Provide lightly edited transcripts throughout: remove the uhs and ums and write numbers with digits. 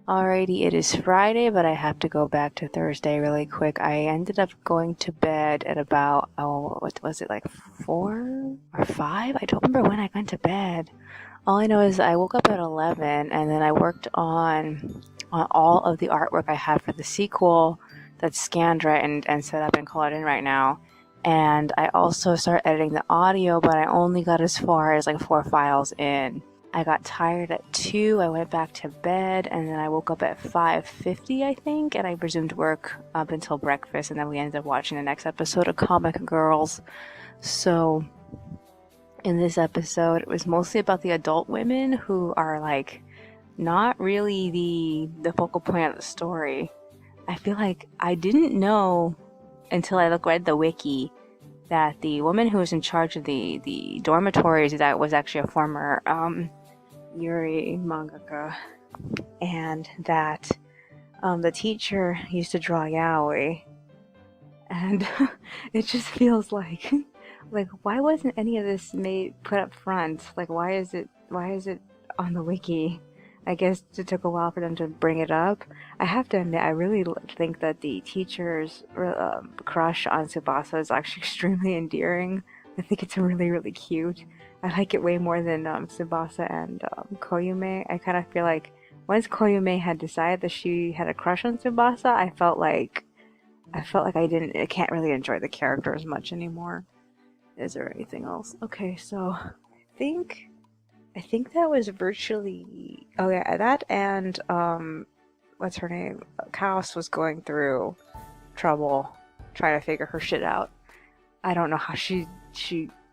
Alrighty, it is Friday, but I have to go back to Thursday really quick. I ended up going to bed at about, oh, what was it, like 4 or 5? I don't remember when I went to bed. All I know is I woke up at 11 and then I worked on all of the artwork I had for the sequel that's scanned right and set up and colored in right now. And I also started editing the audio, but I only got as far as like 4 files in. I got tired at 2, I went back to bed, and then I woke up at 5:50, I think, and I resumed work up until breakfast, and then we ended up watching the next episode of Comic Girls. So, in this episode, it was mostly about the adult women who are like not really the focal point of the story. I feel like I didn't know until I read the wiki that the woman who was in charge of the dormitories that was actually a former Yuri mangaka, and that the teacher used to draw yaoi, and it just feels like why wasn't any of this made put up front? Like why is it on the wiki? I guess it took a while for them to bring it up. I have to admit, I really think that the teacher's crush on Tsubasa is actually extremely endearing. I think it's really, really cute. I like it way more than Tsubasa and Koyume. I kind of feel like once Koyume had decided that she had a crush on Tsubasa, I can't really enjoy the character as much anymore. Is there anything else? Okay, so I think that was virtually, oh yeah, that and what's her name? Chaos was going through trouble trying to figure her shit out. I don't know how she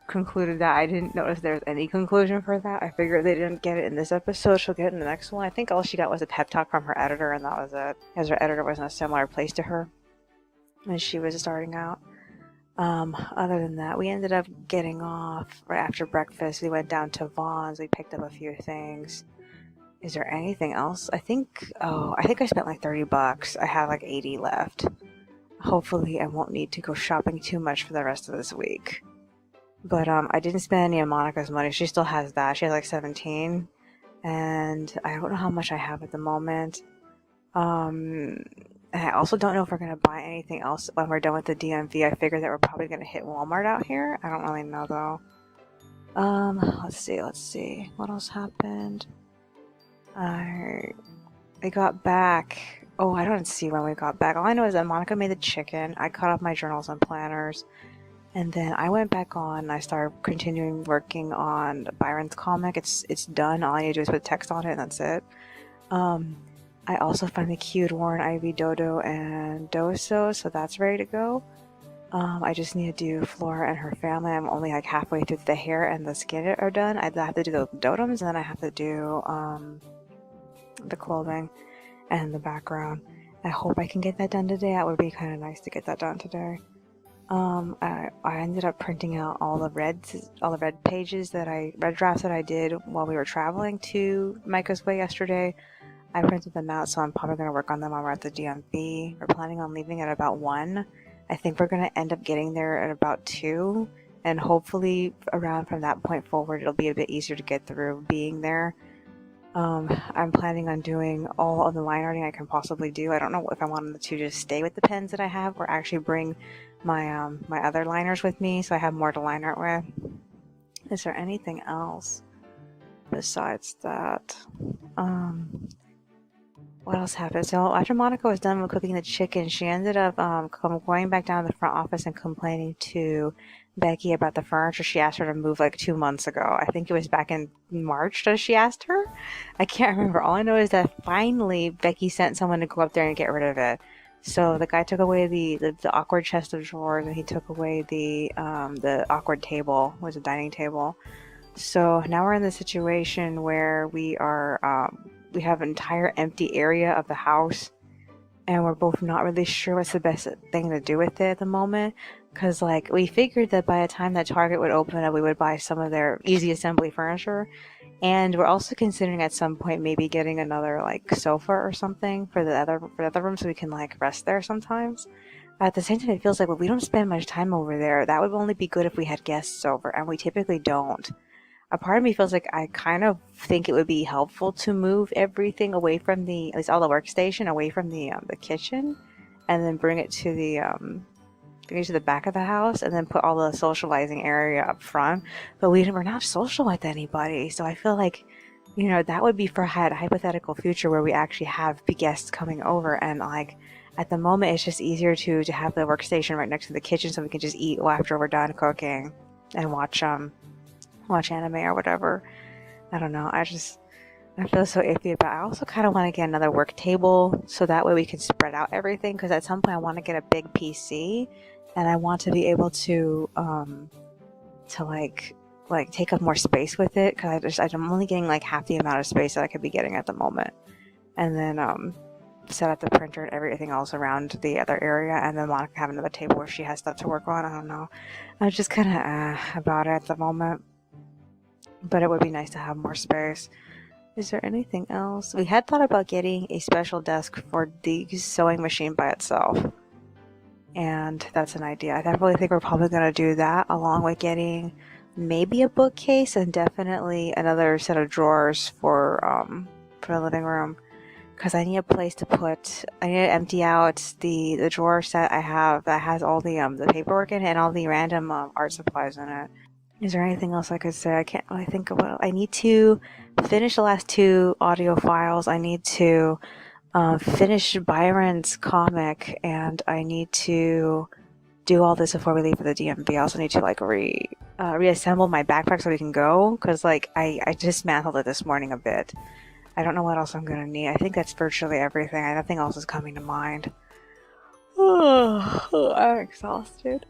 concluded that. I didn't notice there was any conclusion for that. I figured they didn't get it in this episode, she'll get it in the next one. I think all she got was a pep talk from her editor, and that was it. As her editor was in a similar place to her when she was starting out. Other than that, we ended up getting off right after breakfast. We went down to Vaughn's. We picked up a few things. Is there anything else? I think I spent like $30. I have like 80 left. Hopefully, I won't need to go shopping too much for the rest of this week. But I didn't spend any of Monica's money. She still has that. She has like 17, and I don't know how much I have at the moment. And I also don't know if we're gonna buy anything else when we're done with the DMV. I figure that we're probably gonna hit Walmart out here. I don't really know though. Let's see. What else happened? I got back. Oh, I don't see when we got back. All I know is that Monica made the chicken. I cut off my journals and planners. And then I went back on and I started continuing working on Byron's comic. It's done. All I need to do is put text on it and that's it. I also finally queued Warren, Ivy, Dodo, and Doso, so that's ready to go. I just need to do Flora and her family. I'm only like halfway through. The hair and the skin are done. I have to do the dotems, and then I have to do the clothing and the background. I hope I can get that done today. That would be kind of nice to get that done today. I ended up printing out all the red pages red drafts that I did while we were traveling to Micah's Way yesterday. I printed them out, so I'm probably going to work on them when we're at the DMV. We're planning on leaving at about 1. I think we're going to end up getting there at about 2, and hopefully around from that point forward, it'll be a bit easier to get through being there. I'm planning on doing all of the line arting I can possibly do. I don't know if I wanted to just stay with the pens that I have or actually bring my my other liners with me so I have more to line art with. Is there anything else besides that? What else happened? So after Monica was done with cooking the chicken, she ended up going back down to the front office and complaining to Becky about the furniture she asked her to move like 2 months ago. I think it was back in March that she asked her. I can't remember. All I know is that finally Becky sent someone to go up there and get rid of it. So the guy took away the awkward chest of drawers, and he took away the awkward table, was a dining table. So now we're in the situation where we have an entire empty area of the house, and we're both not really sure what's the best thing to do with it at the moment. Because like we figured that by the time that Target would open up, we would buy some of their easy assembly furniture, and we're also considering at some point maybe getting another like sofa or something for the other room so we can like rest there sometimes. At the same time, it feels like, well, we don't spend much time over there. That would only be good if we had guests over, and we typically don't. a part of me feels like I kind of think it would be helpful to move everything away from at least all the workstation away from the kitchen, and then bring it to the back of the house, and then put all the socializing area up front. But we're not social with anybody, so I feel like, that would be for a hypothetical future where we actually have guests coming over, and like at the moment it's just easier to have the workstation right next to the kitchen so we can just eat after we're done cooking and watch anime or whatever. I don't know. I feel so iffy about it. I also kind of want to get another work table so that way we can spread out everything, because at some point I want to get a big PC, and I want to be able to like take up more space with it, because I'm only getting like half the amount of space that I could be getting at the moment. And then set up the printer and everything else around the other area, and then Monica have another table where she has stuff to work on. I don't know. I'm just kind of about it at the moment, but it would be nice to have more space. Is there anything else? We had thought about getting a special desk for the sewing machine by itself, and that's an idea. I definitely think we're probably going to do that, along with getting maybe a bookcase and definitely another set of drawers for the living room, because I need a place to I need to empty out the drawer set I have that has all the paperwork in it and all the random art supplies in it. Is there anything else I could say? I can't really think of what. I need to finish the last 2 audio files. I need to finish Byron's comic, and I need to do all this before we leave for the DMV. I also need to like reassemble my backpack so we can go, because like I dismantled it this morning a bit. I don't know what else I'm gonna need. I think that's virtually everything. Nothing else is coming to mind. I'm exhausted.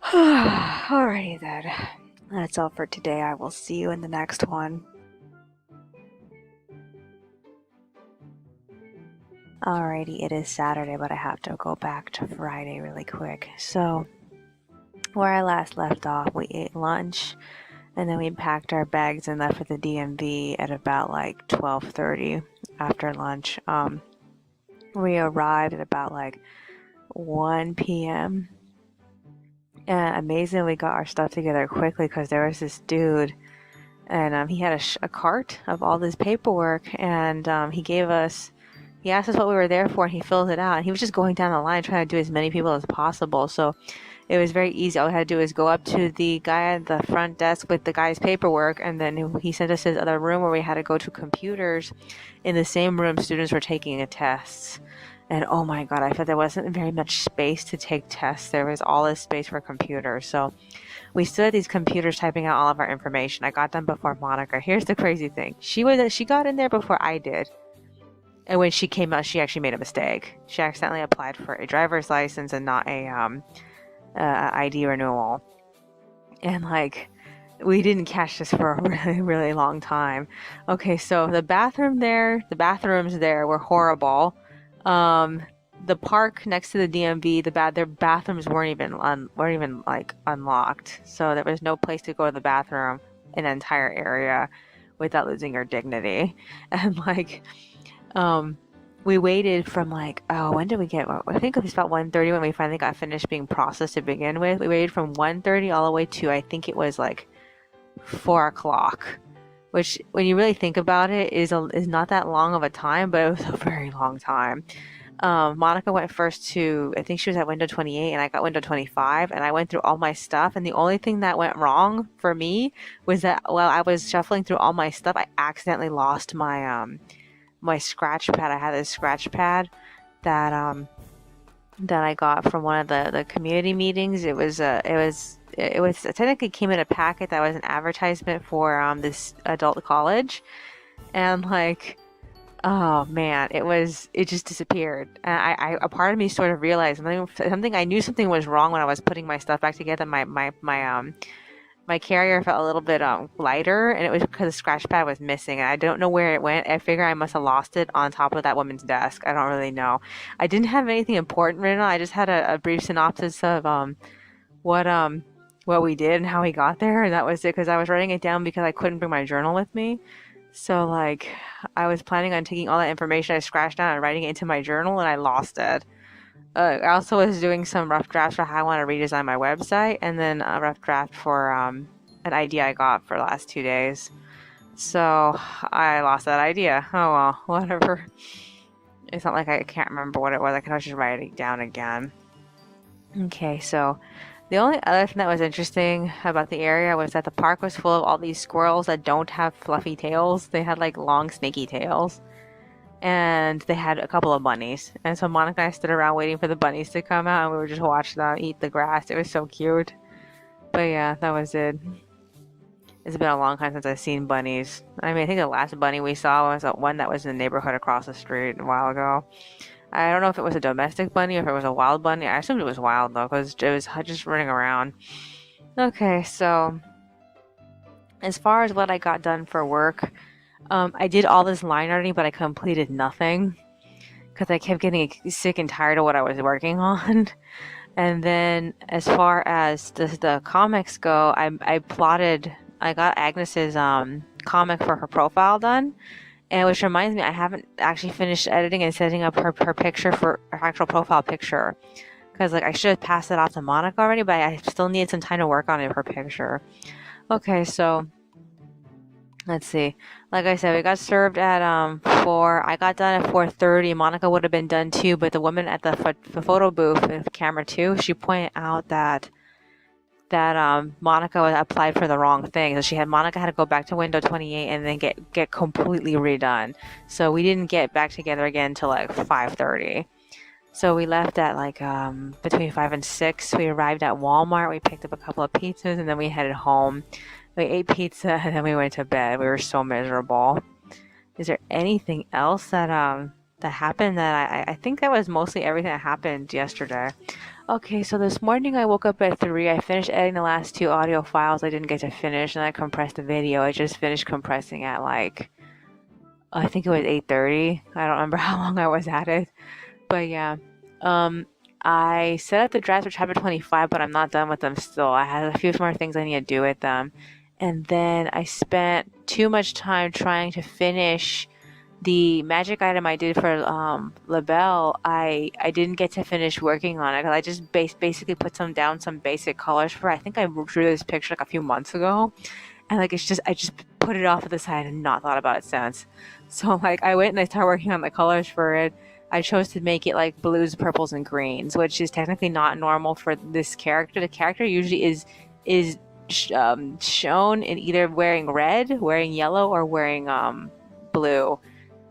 Alrighty then. That's all for today. I will see you in the next one. Alrighty, it is Saturday, but I have to go back to Friday really quick. So, where I last left off, we ate lunch, and then we packed our bags and left for the DMV at about like 12:30 after lunch. We arrived at about like 1 p.m. And amazingly, we got our stuff together quickly, because there was this dude, and he had a cart of all this paperwork, and he asked us what we were there for, and he filled it out, and he was just going down the line trying to do as many people as possible. So it was very easy. All we had to do is go up to the guy at the front desk with the guy's paperwork, and then he sent us to his other room where we had to go to computers. In the same room, students were taking a test. And oh my god, I felt there wasn't very much space to take tests. There was all this space for computers. So we stood at these computers typing out all of our information. I got done before Monica. Here's the crazy thing. She got in there before I did. And when she came out, she actually made a mistake. She accidentally applied for a driver's license and not a ID renewal. And like, we didn't catch this for a really, really long time. Okay, so the bathrooms there were horrible. The park next to the DMV, their bathrooms weren't even like unlocked, so there was no place to go to the bathroom in the entire area without losing your dignity. And like, we waited from like, when did we get? I think it was about 1:30 when we finally got finished being processed to begin with. We waited from 1:30 all the way to, I think it was like 4 o'clock. Which, when you really think about it, is not that long of a time, but it was a very long time. Monica went first to, I think she was at window 28, and I got window 25, and I went through all my stuff, and the only thing that went wrong for me was that while I was shuffling through all my stuff, I accidentally lost my my scratch pad. I had this scratch pad that I got from one of the community meetings. It was technically came in a packet that was an advertisement for this adult college, and like, oh man, it just disappeared. And a part of me sort of realized something. I knew something was wrong when I was putting my stuff back together. My carrier felt a little bit lighter, and it was because the scratch pad was missing, and I don't know where it went. I figure I must have lost it on top of that woman's desk. I don't really know. I didn't have anything important written on. I just had a brief synopsis of what we did and how we got there, and that was it, because I was writing it down because I couldn't bring my journal with me. So like, I was planning on taking all that information I scratched down and writing it into my journal, and I lost it. I also was doing some rough drafts for how I want to redesign my website, and then a rough draft for an idea I got for the last 2 days. So I lost that idea. Oh well, whatever. It's not like I can't remember what it was. I can always just write it down again. Okay, so the only other thing that was interesting about the area was that the park was full of all these squirrels that don't have fluffy tails. They had like long, snaky tails. And they had a couple of bunnies. And so Monica and I stood around waiting for the bunnies to come out, and we were just watching them eat the grass. It was so cute. But yeah, that was it. It's been a long time since I've seen bunnies. I mean, I think the last bunny we saw was one that was in the neighborhood across the street a while ago. I don't know if it was a domestic bunny or if it was a wild bunny. I assumed it was wild though, because it was just running around. Okay, so as far as what I got done for work, I did all this line arting, but I completed nothing because I kept getting sick and tired of what I was working on. And then as far as the comics go, I got Agnes's comic for her profile done. And which reminds me, I haven't actually finished editing and setting up her picture for her actual profile picture. Because like I should have passed it off to Monica already, but I still need some time to work on her picture. Okay, so let's see. Like I said, we got served at 4. I got done at 4:30. Monica would have been done too, but the woman at the photo booth with camera 2, she pointed out that Monica applied for the wrong thing. So Monica had to go back to window 28 and then get completely redone. So we didn't get back together again until like 5:30. So we left at like between 5 and 6. We arrived at Walmart. We picked up a couple of pizzas and then we headed home. We ate pizza and then we went to bed. We were so miserable. Is there anything else that happened? That I think that was mostly everything that happened yesterday. Okay, so this morning I woke up at 3. I finished editing the last 2 audio files I didn't get to finish, and I compressed the video. I just finished compressing at like, I think it was 8:30. I don't remember how long I was at it. But yeah, I set up the drafts for chapter 25, but I'm not done with them still. I have a few more things I need to do with them. And then I spent too much time trying to finish the magic item I did for LaBelle. I didn't get to finish working on it because I just basically put some basic colors for it. I think I drew this picture like a few months ago, and like I just put it off to the side and not thought about it since. So like I went and I started working on the colors for it. I chose to make it like blues, purples, and greens, which is technically not normal for this character. The character usually is shown in either wearing red, wearing yellow, or wearing blue.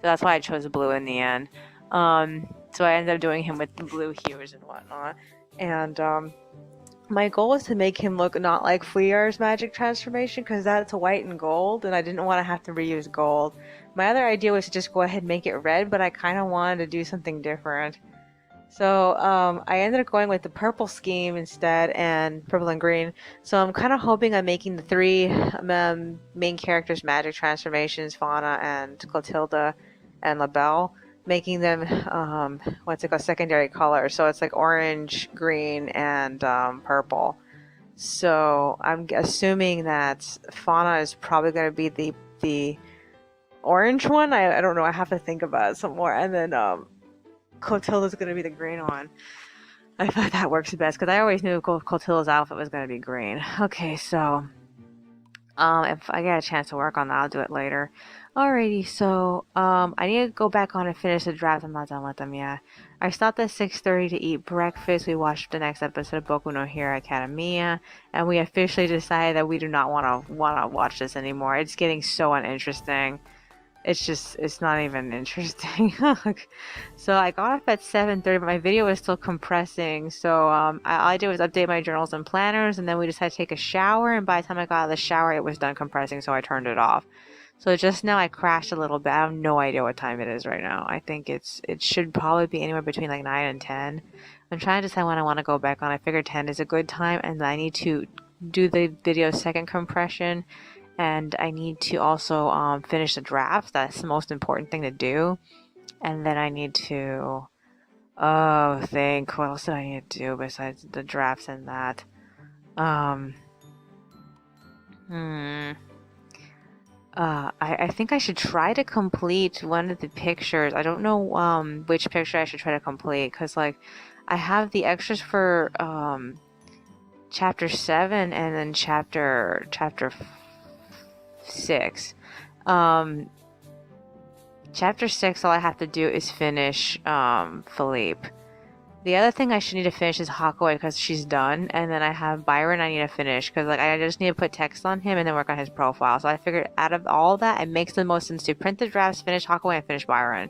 So that's why I chose blue in the end. So I ended up doing him with the blue hues and whatnot. And my goal was to make him look not like Fuyar's magic transformation, because that's white and gold, and I didn't want to have to reuse gold. My other idea was to just go ahead and make it red, but I kind of wanted to do something different. So I ended up going with the purple scheme instead, and purple and green. So I'm kind of hoping I'm making the 3 main characters' magic transformations, Fauna and Clotilda and LaBelle, making them secondary colors. So it's like orange, green, and purple. So I'm assuming that Fauna is probably going to be the orange one. I don't know. I have to think about it some more. And then Clotilda's going to be the green one. I thought that works best because I always knew Clotilda's outfit was going to be green. Okay, so if I get a chance to work on that, I'll do it later. Alrighty, so I need to go back on and finish the draft. I'm not done with them yet. I stopped at 6:30 to eat breakfast. We watched the next episode of Boku no Hero Academia, and we officially decided that we do not want to watch this anymore. It's getting so uninteresting. It's not even interesting. So I got off at 7:30, but my video was still compressing. So all I did was update my journals and planners, and then we decided to take a shower. And by the time I got out of the shower, it was done compressing, so I turned it off. So just now I crashed a little bit. I have no idea what time it is right now. I think it should probably be anywhere between like 9 and 10. I'm trying to decide when I want to go back on. I figured 10 is a good time, and I need to do the video second compression. And I need to also finish the draft. That's the most important thing to do. And then I need to think what else do I need to do besides the drafts and that. I think I should try to complete one of the pictures. I don't know which picture I should try to complete, because like I have the extras for chapter 7 and then chapter 6. Chapter 6, all I have to do is finish Philippe. The other thing I should need to finish is Hakuei because she's done, and then I have Byron I need to finish because like I just need to put text on him and then work on his profile. So I figured out of all that, it makes the most sense to print the drafts, finish Hakuei, and finish Byron.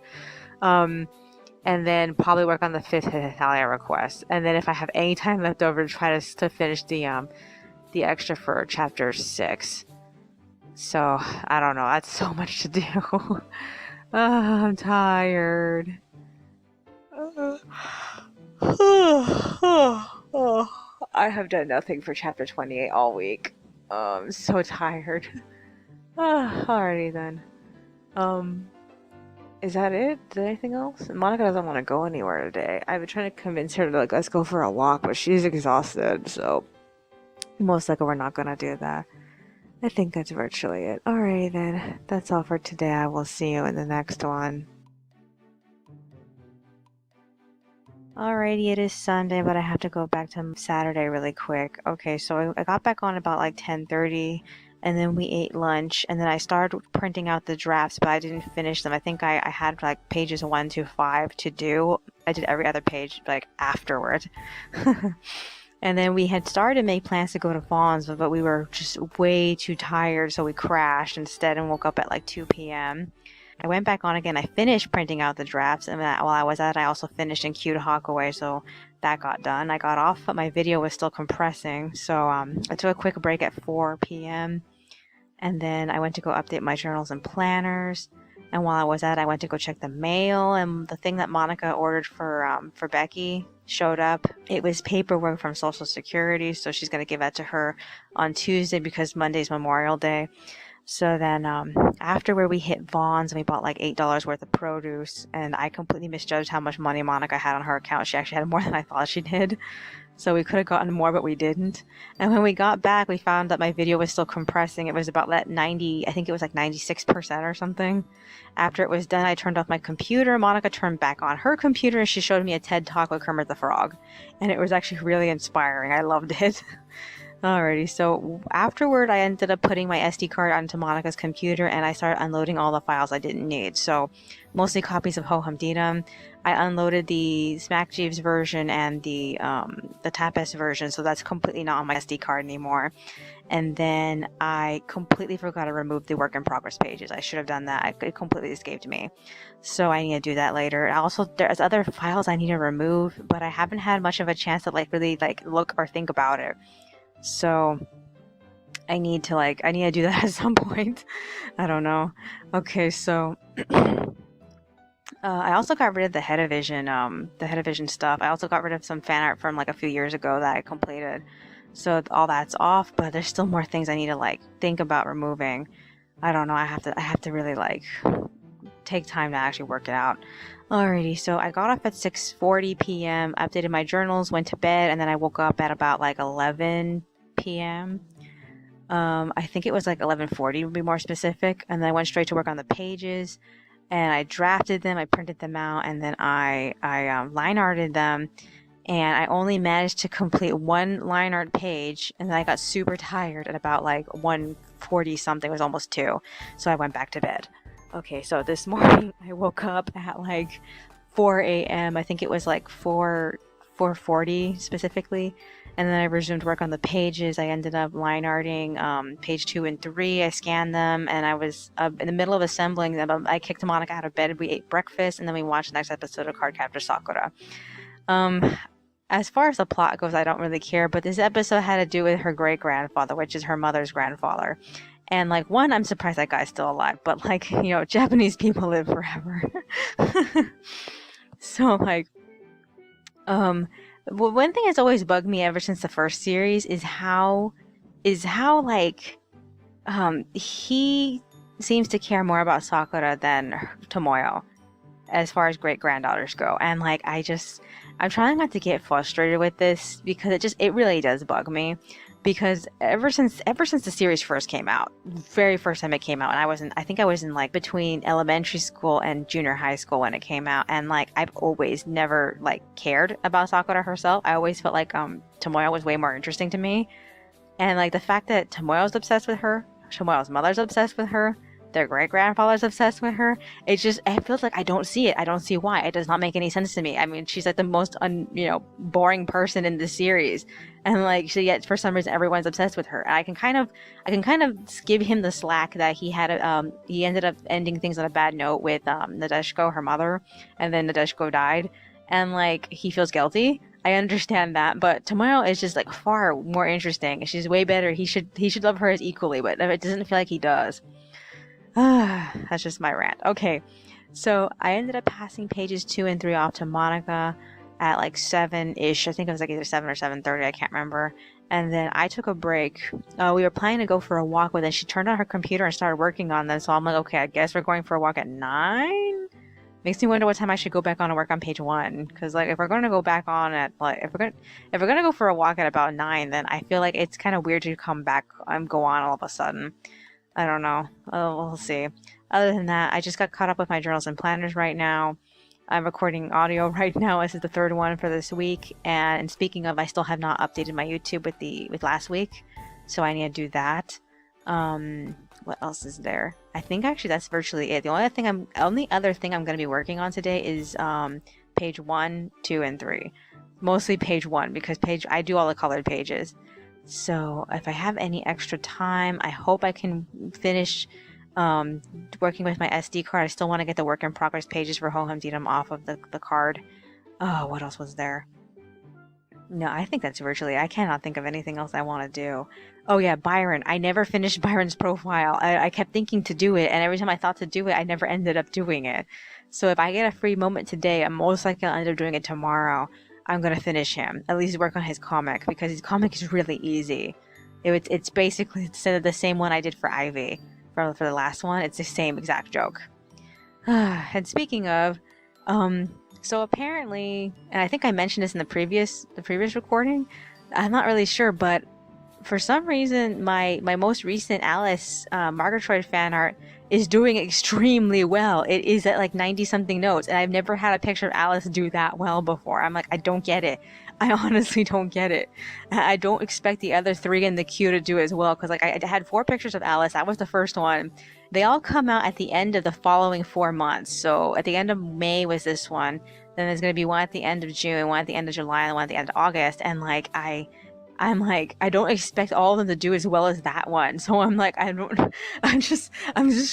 And then probably work on the 5th Hetalia request. And then if I have any time left over, try to finish the extra for chapter 6. So I don't know. That's so much to do. I'm tired. I have done nothing for chapter 28 all week. I'm so tired. Alrighty then. Is that it? Is there anything else? Monica doesn't want to go anywhere today. I've been trying to convince her to like let's go for a walk, but she's exhausted, so most likely we're not gonna do that. I think that's virtually it. Alrighty then. That's all for today. I will see you in the next one. Alrighty, it is Sunday, but I have to go back to Saturday really quick. Okay, so I got back on about like 10:30, and then we ate lunch, and then I started printing out the drafts, but I didn't finish them. I think I had like pages 1 to 5 to do. I did every other page like afterward. And then we had started to make plans to go to Vaughn's, but we were just way too tired, so we crashed instead and woke up at like 2 p.m. I went back on again. I finished printing out the drafts, and while I was at it, I also finished and queued Hakuei, so that got done. I got off, but my video was still compressing, so I took a quick break at 4 p.m. And then I went to go update my journals and planners. And while I was at it, I went to go check the mail, and the thing that Monica ordered for Becky showed up. It was paperwork from Social Security, so she's going to give that to her on Tuesday because Monday's Memorial Day. So then after where we hit Vaughn's and we bought like $8 worth of produce, and I completely misjudged how much money Monica had on her account. She actually had more than I thought she did. So we could have gotten more, but we didn't. And when we got back, we found that my video was still compressing. It was about that 90, I think it was like 96% or something. After it was done, I turned off my computer. Monica turned back on her computer, and she showed me a TED Talk with Kermit the Frog. And it was actually really inspiring. I loved it. Alrighty, so afterward, I ended up putting my SD card onto Monica's computer, and I started unloading all the files I didn't need. So mostly copies of Ho Hum Dinam. I unloaded the Smack Jeeves version and the Tapas version, so that's completely not on my SD card anymore. And then I completely forgot to remove the work in progress pages. I should have done that. It completely escaped me. So I need to do that later. Also, there's other files I need to remove, but I haven't had much of a chance to really look or think about it. So I need to do that at some point. I don't know. Okay, so I also got rid of the Headavision stuff. I also got rid of some fan art from like a few years ago that I completed. So all that's off, but there's still more things I need to think about removing. I don't know. I have to really take time to actually work it out. Alrighty, so I got off at 6:40 p.m., updated my journals, went to bed, and then I woke up at about 11 p.m. I think it was 11:40 to be more specific, and then I went straight to work on the pages, and I drafted them, I printed them out, and then I line arted them, and I only managed to complete one line art page, and then I got super tired at about 1:40 something, it was almost 2, so I went back to bed. Okay, so this morning I woke up at 4 a.m. I think it was 4:40 specifically, and then I resumed work on the pages. I ended up line arting page 2 and 3. I scanned them, and I was in the middle of assembling them. I kicked Monica out of bed. We ate breakfast, and then we watched the next episode of Cardcaptor Sakura. As far as the plot goes, I don't really care, but this episode had to do with her great-grandfather, which is her mother's grandfather. And one, I'm surprised that guy's still alive, but Japanese people live forever. So one thing that's always bugged me ever since the first series is how he seems to care more about Sakura than Tomoyo as far as great granddaughters go. And I'm trying not to get frustrated with this because it really does bug me. because ever since the series first came out, very first time it came out, and I think I was in like between elementary school and junior high school when it came out, and like I've always never like cared about Sakura herself. I always felt like Tomoyo was way more interesting to me, and like the fact that Tomoyo's obsessed with her, Tomoyo's mother's obsessed with her, their great grandfather's obsessed with her. It feels like I don't see it. I don't see why. It does not make any sense to me. I mean, she's like the most boring person in the series, and like yet for some reason everyone's obsessed with her. And I can kind of give him the slack that he ended up ending things on a bad note with Nadeshiko, her mother, and then Nadeshiko died, and like he feels guilty. I understand that, but Tomoyo is just like far more interesting. She's way better. He should love her as equally, but it doesn't feel like he does. That's just my rant. Okay, so I ended up passing pages 2 and 3 off to Monica at like 7-ish. I think it was like either 7 or 7:30. I can't remember. And then I took a break. We were planning to go for a walk, but then she turned on her computer and started working on them. So I'm like, okay, I guess we're going for a walk at 9. Makes me wonder what time I should go back on and work on page 1. Because like if we're going to go back on at like if we're gonna go for a walk at about 9, then I feel like it's kind of weird to come back and go on all of a sudden. I don't know. We'll see. Other than that, I just got caught up with my journals and planners right now. I'm recording audio right now. This is the 3rd one for this week. And speaking of, I still have not updated my YouTube with last week, so I need to do that. What else is there? I think actually that's virtually it. The only other thing I'm going to be working on today is page 1, 2, and 3. Mostly page 1 because I do all the colored pages. So if I have any extra time, I hope I can finish working with my SD card. I still want to get the work in progress pages for Hohem Deedum off of the card. Oh, what else was there? No, I think that's virtually it. I cannot think of anything else I want to do. Oh yeah, Byron. I never finished Byron's profile. I kept thinking to do it, and every time I thought to do it, I never ended up doing it. So if I get a free moment today, I'm most likely I'll end up doing it tomorrow. I'm gonna finish him, at least work on his comic, because his comic is really easy. It's basically the same one I did for Ivy for the last one. It's the same exact joke. And speaking of, so apparently, and I think I mentioned this in the previous recording. I'm not really sure, but for some reason, my most recent Alice Margatroyd fan art is doing extremely well. It is at like 90 something notes, and I've never had a picture of Alice do that well before. I'm like, I don't get it. I honestly don't get it. I don't expect the other 3 in the queue to do as well, because like I had 4 pictures of Alice. That was the first one. They all come out at the end of the following 4 months. So at the end of May was this one. Then there's going to be one at the end of June, one at the end of July, and one at the end of August. And like I'm like, I don't expect all of them to do as well as that one. So I'm like, I'm just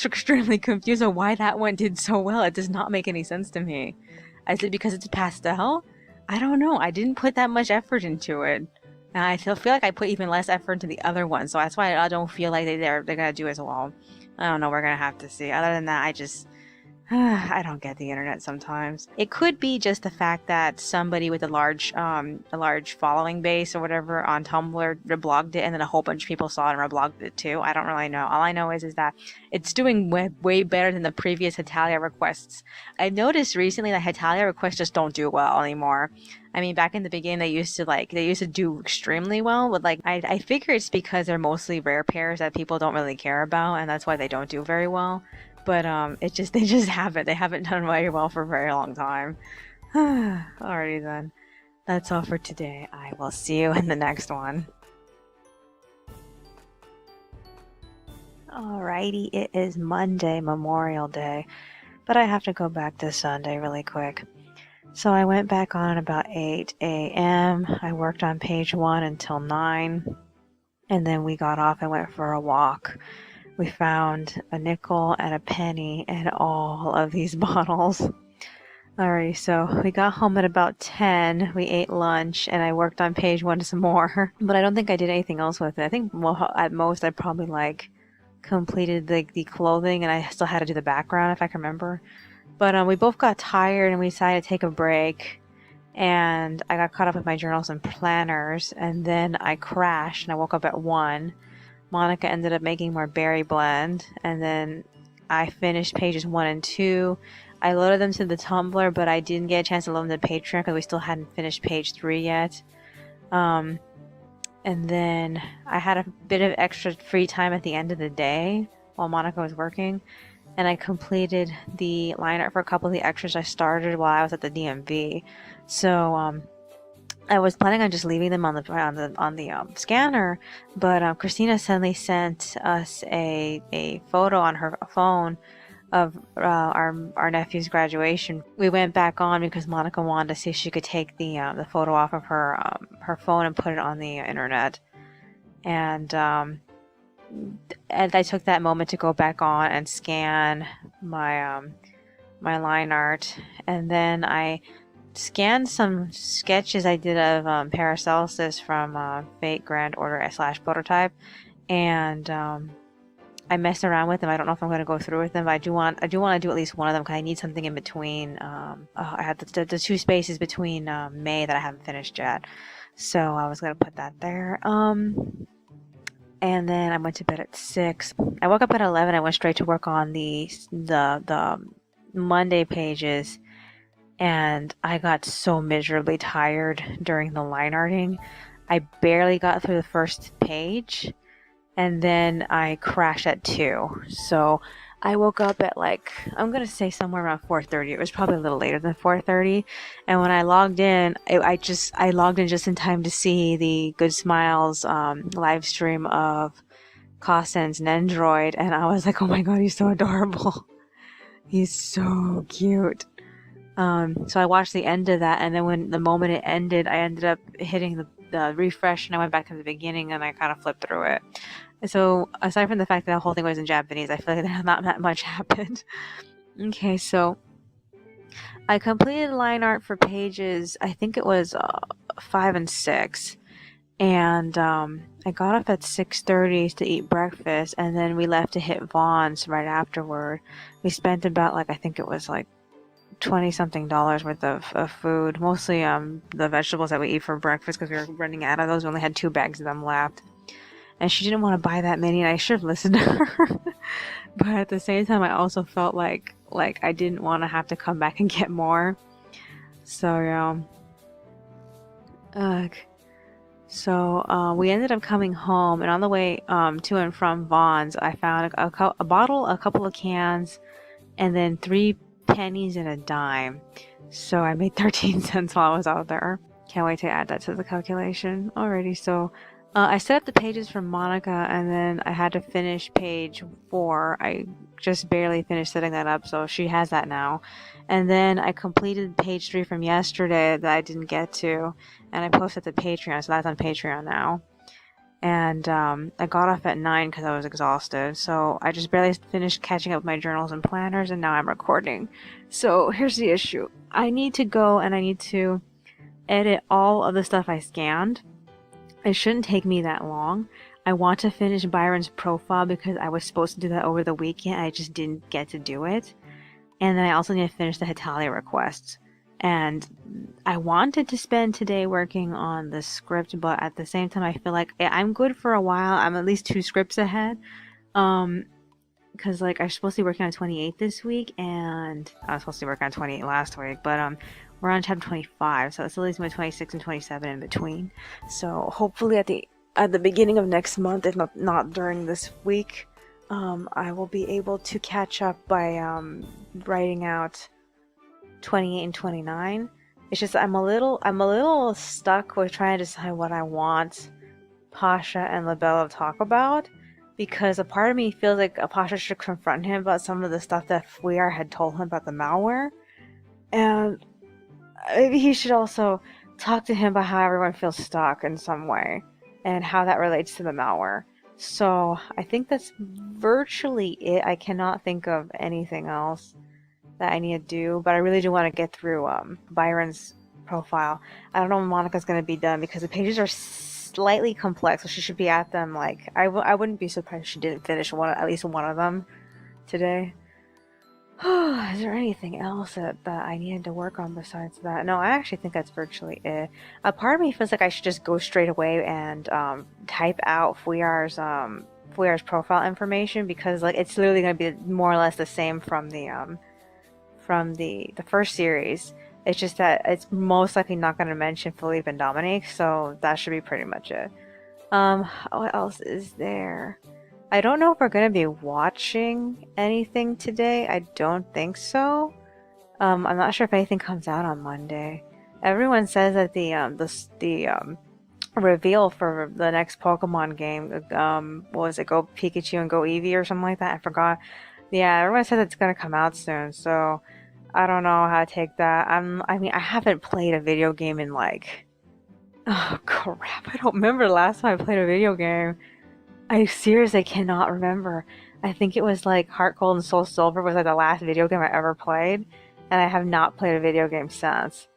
extremely confused on why that one did so well. It does not make any sense to me. Is it because it's pastel? I don't know. I didn't put that much effort into it. And I feel like I put even less effort into the other one. So that's why I don't feel like they're going to do as well. I don't know. We're going to have to see. Other than that, I don't get the internet sometimes. It could be just the fact that somebody with a large following base or whatever on Tumblr reblogged it, and then a whole bunch of people saw it and reblogged it too. I don't really know. All I know is that it's doing way better than the previous Hetalia requests. I noticed recently that Hetalia requests just don't do well anymore. I mean, back in the beginning, they used to do extremely well, but like I figure it's because they're mostly rare pairs that people don't really care about, and that's why they don't do very well. But they just haven't done very well for a very long time. Alrighty then. That's all for today. I will see you in the next one. Alrighty, it is Monday, Memorial Day, but I have to go back to Sunday really quick. So I went back on about 8 a.m. I worked on page 1 until 9, and then we got off and went for a walk. We found a nickel and a penny in all of these bottles. Alrighty, so we got home at about 10. We ate lunch, and I worked on page 1 some more. But I don't think I did anything else with it. I think at most I probably completed the clothing, and I still had to do the background if I can remember. But we both got tired, and we decided to take a break. And I got caught up with my journals and planners, and then I crashed, and I woke up at 1. Monica ended up making more berry blend, and then I finished pages 1 and 2. I loaded them to the Tumblr, but I didn't get a chance to load them to Patreon because we still hadn't finished page 3 yet. And And then I had a bit of extra free time at the end of the day while Monica was working, and I completed the line art for a couple of the extras I started while I was at the DMV. So I was planning on just leaving them on the scanner, but Christina suddenly sent us a photo on her phone of our nephew's graduation. We went back on because Monica wanted to see if she could take the photo off of her phone and put it on the internet. And I took that moment to go back on and scan my line art, and then I scanned some sketches I did of Paracelsus from Fate Grand Order / Prototype, and I messed around with them. I don't know if I'm going to go through with them, but I do want to do at least one of them because I need something in between. I had the 2 spaces between May that I haven't finished yet, so I was going to put that there. And then I went to bed at 6. I woke up at 11. I went straight to work on the Monday pages, and I got so miserably tired during the line arting. I barely got through the first page, and then I crashed at 2. So I woke up at I'm gonna say somewhere around 4:30. It was probably a little later than 4:30. And when I logged in, I logged in just in time to see the Good Smiles live stream of Costen's Nendroid, and I was like, oh my god, he's so adorable. He's so cute. So I watched the end of that, and then when the moment it ended, I ended up hitting the refresh, and I went back to the beginning, and I kind of flipped through it. So aside from the fact that the whole thing was in Japanese, I feel like not that much happened. Okay, so I completed line art for pages, I think it was 5 and 6, and I got up at 6:30 to eat breakfast, and then we left to hit Vaughn's right afterward. We spent about I think it was $20-something worth of food, mostly the vegetables that we eat for breakfast because we were running out of those. We only had 2 bags of them left. And she didn't want to buy that many, and I should have listened to her. But at the same time, I also felt like I didn't want to have to come back and get more. So yeah. We ended up coming home, and on the way to and from Vaughn's, I found a bottle, a couple of cans, and then 3 pennies and a dime. So I made 13 cents while I was out there. Can't wait to add that to the calculation. Alrighty, so I set up the pages for Monica, and then I had to finish page 4. I just barely finished setting that up, so she has that now. And then I completed page 3 from yesterday that I didn't get to, and I posted to Patreon, so that's on Patreon now. And I got off at 9 because I was exhausted, so I just barely finished catching up with my journals and planners, and now I'm recording. So here's the issue. I need to go and I need to edit all of the stuff I scanned. It shouldn't take me that long. I want to finish Byron's profile because I was supposed to do that over the weekend. I just didn't get to do it. And then I also need to finish the Hitalia requests. And I wanted to spend today working on the script, but at the same time, I feel like I'm good for a while. I'm at least 2 scripts ahead. Because I was supposed to be working on 28 this week, and I was supposed to be working on 28 last week, but we're on chapter 25, so it's at least my 26 and 27 in between. So hopefully at the beginning of next month, if not during this week, I will be able to catch up by writing out 28 and 29. It's just I'm a little stuck with trying to decide what I want Pasha and Labella to talk about, because a part of me feels like Pasha should confront him about some of the stuff that Fuyar had told him about the malware, and maybe he should also talk to him about how everyone feels stuck in some way and how that relates to the malware. So I think that's virtually it. I cannot think of anything else that I need to do, but I really do want to get through Byron's profile. I don't know when Monica's going to be done because the pages are slightly complex, so she should be at them. I wouldn't be surprised if she didn't finish at least one of them today. Is there anything else that I needed to work on besides that? No, I actually think that's virtually it. A part of me feels like I should just go straight away and type out Fuyar's profile information, because it's literally going to be more or less the same from the first series. It's just that it's most likely not going to mention Philippe and Dominique, so that should be pretty much it. What else is there? I don't know if we're gonna be watching anything today. I don't think so. I'm not sure if anything comes out on Monday. Everyone says that the reveal for the next Pokemon game, what was it, Go Pikachu and Go Eevee or something like that? I forgot. Yeah, everyone says it's gonna come out soon, so I don't know how to take that. I mean, I haven't played a video game in like, oh crap, I don't remember the last time I played a video game. I seriously cannot remember. I think it was like Heart Gold and Soul Silver was like the last video game I ever played, and I have not played a video game since.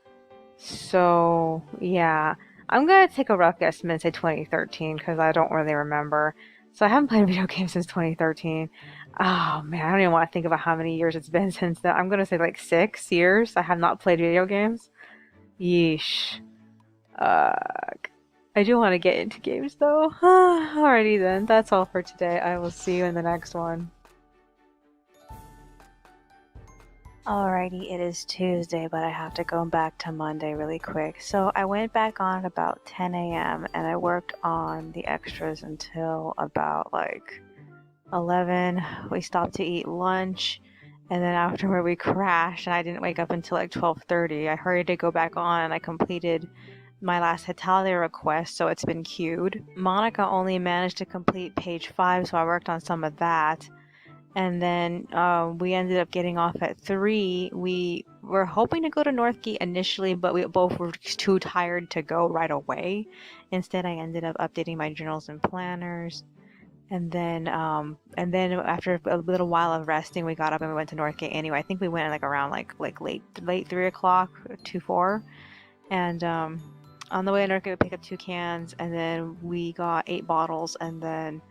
So, yeah. I'm gonna take a rough guesstimate and say 2013 because I don't really remember. So I haven't played a video game since 2013. Oh man, I don't even want to think about how many years it's been since then. I'm gonna say like 6 years I have not played video games. Yeesh. Uh, I do want to get into games though. Alrighty then, that's all for today. I will see you in the next one. Alrighty, it is Tuesday, but I have to go back to Monday really quick. So I went back on at about 10 a.m. and I worked on the extras until about like 11. We stopped to eat lunch, and then afterward we crashed, and I didn't wake up until like 12:30. I hurried to go back on, and I completed my last Hetalia request, so it's been queued. Monica only managed to complete page 5, so I worked on some of that. And then we ended up getting off at 3. We were hoping to go to Northgate initially, but we both were too tired to go right away. Instead, I ended up updating my journals and planners. And then after a little while of resting, we got up and we went to Northgate anyway. I think we went like around like late 3 o'clock to 4. And on the way to Northgate, we picked up 2 cans, and then we got 8 bottles, and then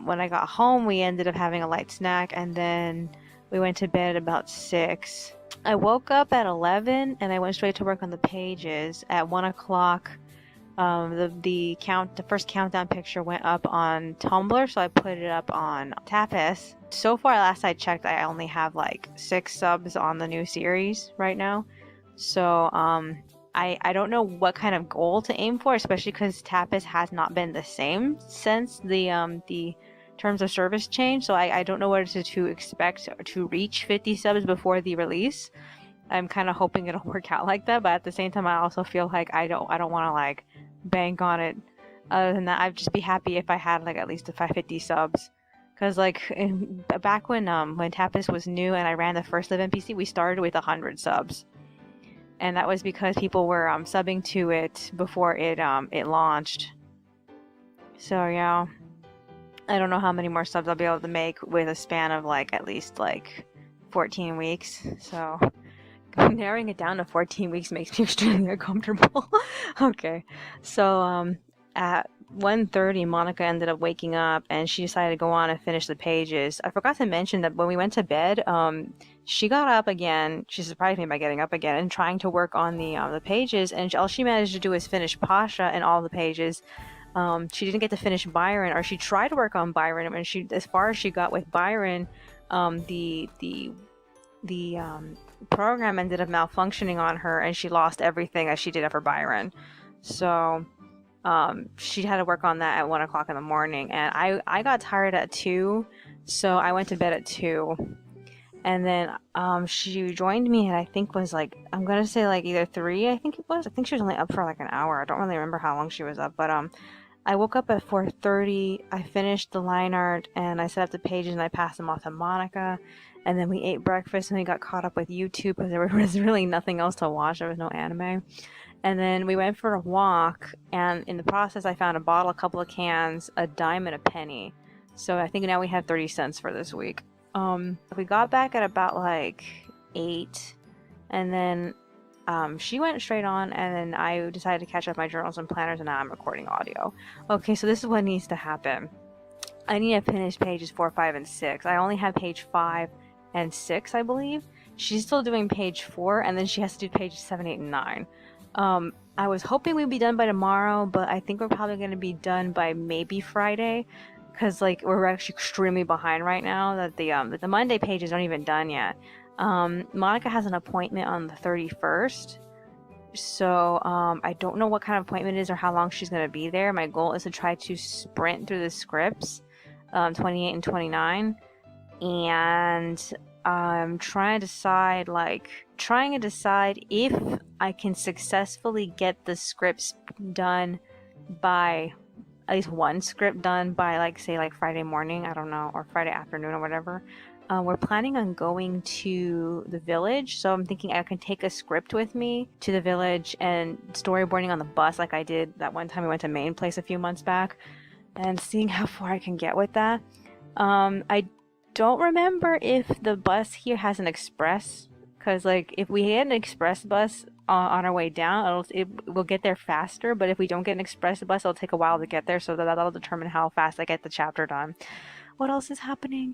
when I got home, we ended up having a light snack, and then we went to bed at about 6. I woke up at 11, and I went straight to work on the pages. At 1 o'clock, the first countdown picture went up on Tumblr, so I put it up on Tapas. So far, last I checked, I only have like 6 subs on the new series right now. So I don't know what kind of goal to aim for, especially because Tapas has not been the same since the terms of service change. So I don't know what to expect to reach 50 subs before the release. I'm kind of hoping it'll work out like that, but at the same time, I also feel like I don't want to like bank on it. Other than that, I'd just be happy if I had like at least 50 subs. Cause like back when Tapas was new and I ran the first live NPC, we started with 100 subs. And that was because people were subbing to it before it launched. So yeah, I don't know how many more subs I'll be able to make with a span of like at least like 14 weeks. So narrowing it down to 14 weeks makes me extremely uncomfortable. Okay, so at 1:30, Monica ended up waking up and she decided to go on and finish the pages. I forgot to mention that when we went to bed, she got up again. She surprised me by getting up again and trying to work on the pages. And all she managed to do was finish Pasha and all the pages. She didn't get to finish Byron, or she tried to work on Byron. And as far as she got with Byron, the program ended up malfunctioning on her, and she lost everything as she did for Byron. So she had to work on that at 1 o'clock in the morning, and I got tired at 2, so I went to bed at 2. And then she joined me, and I think was like, I'm gonna say like either 3, I think it was. I think she was only up for like an hour. I don't really remember how long she was up, but I woke up at 4:30. I finished the line art, and I set up the pages, and I passed them off to Monica. And then we ate breakfast, and we got caught up with YouTube because there was really nothing else to watch. There was no anime. And then we went for a walk, and in the process, I found a bottle, a couple of cans, a dime, and a penny. So I think now we have 30 cents for this week. We got back at about like 8, and then she went straight on, and then I decided to catch up my journals and planners, and now I'm recording audio. Okay, so this is what needs to happen. I need to finish pages 4, 5, and 6. I only have page 5 and 6, I believe. She's still doing page 4, and then she has to do pages 7, 8, and 9. I was hoping we'd be done by tomorrow, but I think we're probably going to be done by maybe Friday, because like we're actually extremely behind right now. That the Monday pages aren't even done yet. Monica has an appointment on the 31st, So I don't know what kind of appointment it is or how long she's going to be there. My goal is to try to sprint through the scripts, 28 and 29, and I'm trying to decide if I can successfully get the scripts done by at least one script done by like say like Friday morning, I don't know, or Friday afternoon or whatever. We're planning on going to the village, so I'm thinking I can take a script with me to the village and storyboarding on the bus like I did that one time we went to Maine Place a few months back, and seeing how far I can get with that. I don't remember if the bus here has an express, because like if we had an express bus on our way down, we'll get there faster. But if we don't get an express bus, it'll take a while to get there, so that'll determine how fast I get the chapter done. What else is happening?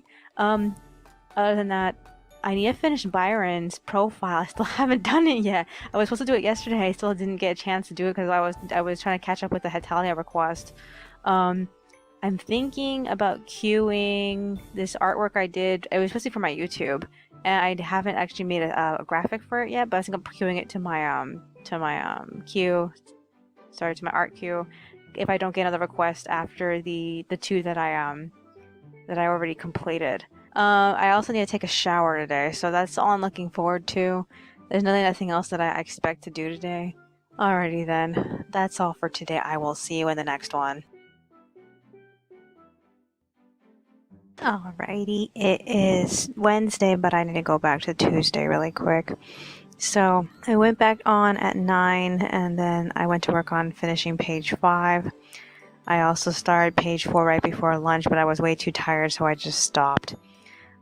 Other than that, I need to finish Byron's profile. I still haven't done it yet. I was supposed to do it yesterday. I still didn't get a chance to do it because I was trying to catch up with the Hetalia request. I'm thinking about queuing this artwork I did. It was supposed to be for my YouTube, and I haven't actually made a graphic for it yet. But I think I'm queuing it to my queue. Sorry, to my art queue. If I don't get another request after the two that I already completed. I also need to take a shower today, so that's all I'm looking forward to. There's nothing else that I expect to do today. Alrighty then, that's all for today. I will see you in the next one. Alrighty, it is Wednesday, but I need to go back to Tuesday really quick. So I went back on at 9, and then I went to work on finishing page 5. I also started page 4 right before lunch, but I was way too tired, so I just stopped.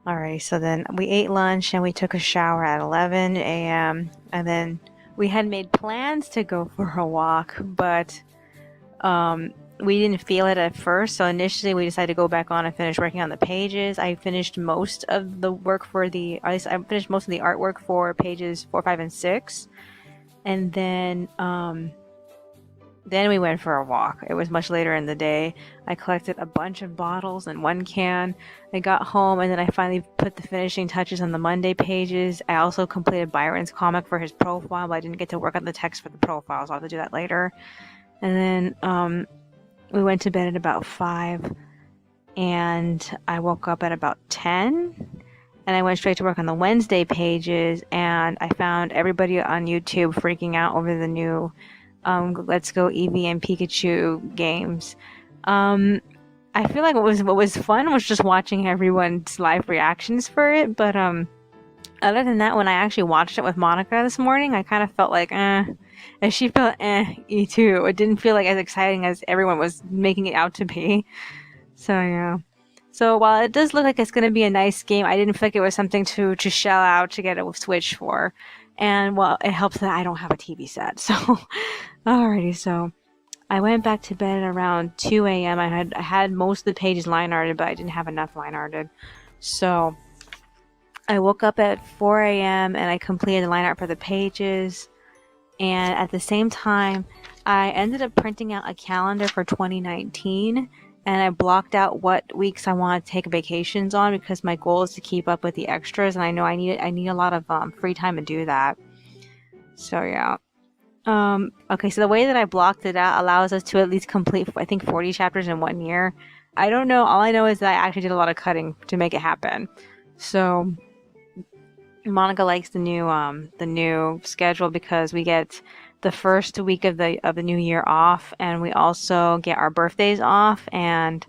Alright, so then we ate lunch and we took a shower at 11 a.m. And then we had made plans to go for a walk, but we didn't feel it at first. So initially we decided to go back on and finish working on the pages. I finished most of the work or at least I finished most of the artwork for pages 4, 5, and 6. And then we went for a walk. It was much later in the day. I collected a bunch of bottles and one can. I got home and then I finally put the finishing touches on the Monday pages. I also completed Byron's comic for his profile, but I didn't get to work on the text for the profile, so I'll have to do that later. And then we went to bed at about 5, and I woke up at about 10. And I went straight to work on the Wednesday pages, and I found everybody on YouTube freaking out over the new Let's Go Eevee and Pikachu games. I feel like what was fun was just watching everyone's live reactions for it, but other than that, when I actually watched it with Monica this morning, I kind of felt like and she felt e too. It didn't feel like as exciting as everyone was making it out to be. So yeah. So while it does look like it's going to be a nice game, I didn't feel like it was something to shell out to get a Switch for. And well, it helps that I don't have a TV set. So, alrighty, so I went back to bed around 2 a.m. I had most of the pages line arted, but I didn't have enough line arted. So I woke up at 4 a.m. and I completed the line art for the pages. And at the same time, I ended up printing out a calendar for 2019. And I blocked out what weeks I want to take vacations on because my goal is to keep up with the extras, and I know I need a lot of free time to do that. So yeah. Okay, so the way that I blocked it out allows us to at least complete, I think, 40 chapters in 1 year. I don't know. All I know is that I actually did a lot of cutting to make it happen. So Monica likes the new schedule because we get the first week of the new year off, and we also get our birthdays off and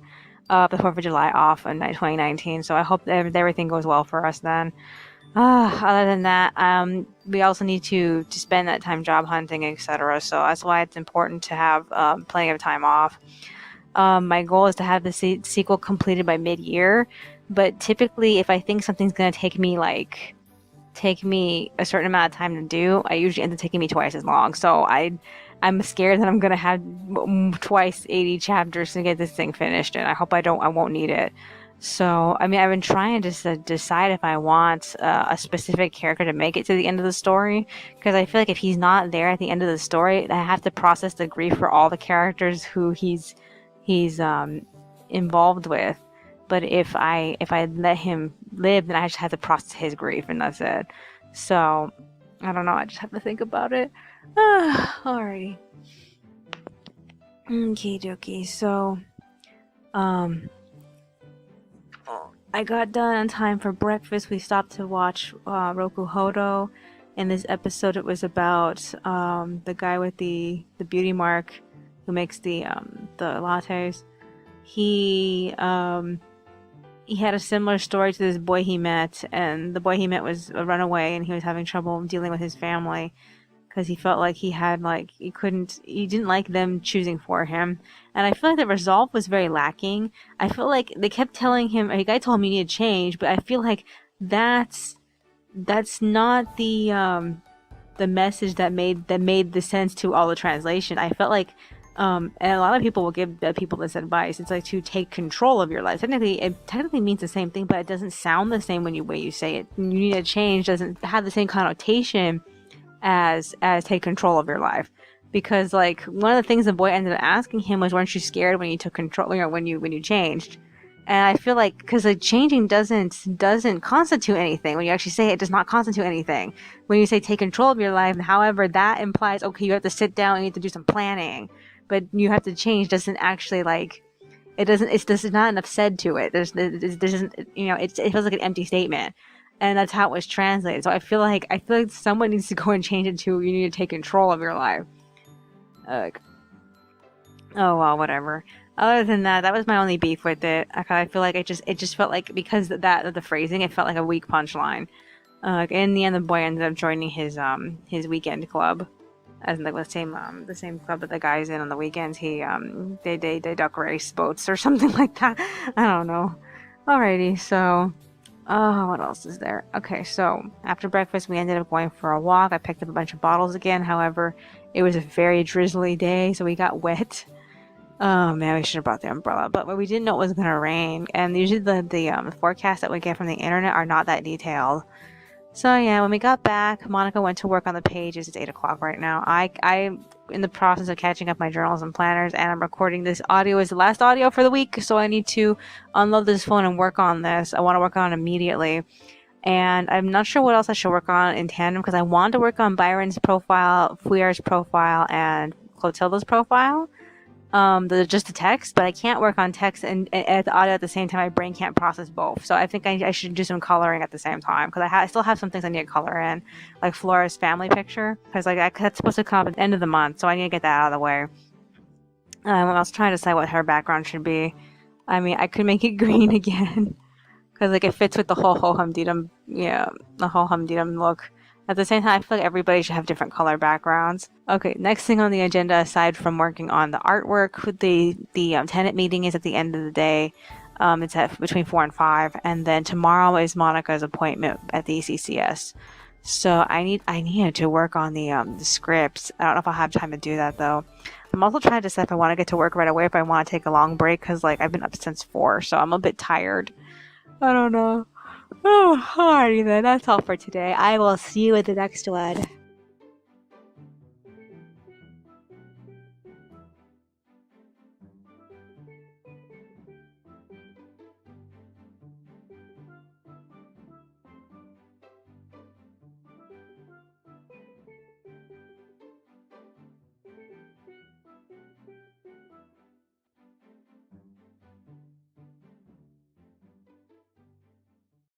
the 4th of July off in 2019. So I hope that everything goes well for us then. Other than that, we also need to spend that time job hunting, etc. So that's why it's important to have plenty of time off. My goal is to have the sequel completed by mid-year, but typically if I think something's going to take me a certain amount of time to do, I usually end up taking me twice as long. So I'm scared that I'm gonna have twice 80 chapters to get this thing finished, and I hope I won't need it. So I mean, I've been trying to decide if I want a specific character to make it to the end of the story, because I feel like if he's not there at the end of the story, I have to process the grief for all the characters who he's involved with. But if I let him live, then I just have to process his grief, and that's it. So I don't know. I just have to think about it. Alrighty. Okie dokie. So, I got done on time for breakfast. We stopped to watch Roku Hodo. In this episode, it was about the guy with the beauty mark who makes the lattes. He had a similar story to this boy he met, and the boy he met was a runaway, and he was having trouble dealing with his family because he felt like he didn't like them choosing for him. And I feel like the resolve was very lacking. I feel like they kept telling him, a guy told him you need to change, but I feel like that's not the message that made the sense to all the translation. I felt like and a lot of people will give people this advice. It's like to take control of your life. It technically means the same thing, but it doesn't sound the same when you say it. You need to change doesn't have the same connotation as take control of your life. Because like one of the things the boy ended up asking him was, weren't you scared when you took control, when you changed? And I feel like because like changing doesn't constitute anything. When you actually say it does not constitute anything. When you say take control of your life, however, that implies okay, you have to sit down and you have to do some planning. But you have to change doesn't actually like there's not enough said to it. There's it feels like an empty statement. And that's how it was translated. So I feel like someone needs to go and change it to you need to take control of your life. Oh well, whatever. Other than that, that was my only beef with it. I feel like it just felt like because of the phrasing, it felt like a weak punchline. In the end, the boy ended up joining his weekend club, as in like the same club that the guys in on the weekends. They duck race boats or something like that. I don't know. Alrighty, so. What else is there? Okay, so after breakfast, we ended up going for a walk. I picked up a bunch of bottles again. However, it was a very drizzly day, so we got wet. Oh man, we should have brought the umbrella, but we didn't know it was gonna rain. And usually the forecasts that we get from the internet are not that detailed. So yeah, when we got back, Monica went to work on the pages. It's 8 o'clock right now. I'm in the process of catching up my journals and planners, and I'm recording this audio as the last audio for the week, so I need to unload this phone and work on this. I want to work on it immediately. And I'm not sure what else I should work on in tandem, because I want to work on Byron's profile, Fouille's profile, and Clotilda's profile. Just the text, but I can't work on text and the audio at the same time. My brain can't process both, so I think I should do some coloring at the same time, because I still have some things I need to color in, like Flora's family picture, because that's supposed to come at the end of the month, so I need to get that out of the way. I was trying to decide what her background should be. I mean, I could make it green again, because like it fits with the whole Ho-Hum-Dee-Dum, the whole Hum-Dee-Dum look. At the same time, I feel like everybody should have different color backgrounds. Okay, next thing on the agenda, aside from working on the artwork, the tenant meeting is at the end of the day. It's at between 4 and 5, and then tomorrow is Monica's appointment at the ECCS. So I needed to work on the scripts. I don't know if I'll have time to do that though. I'm also trying to decide if I want to get to work right away, if I want to take a long break, because like I've been up since 4, so I'm a bit tired. I don't know. Oh, alrighty then. That's all for today. I will see you at the next one.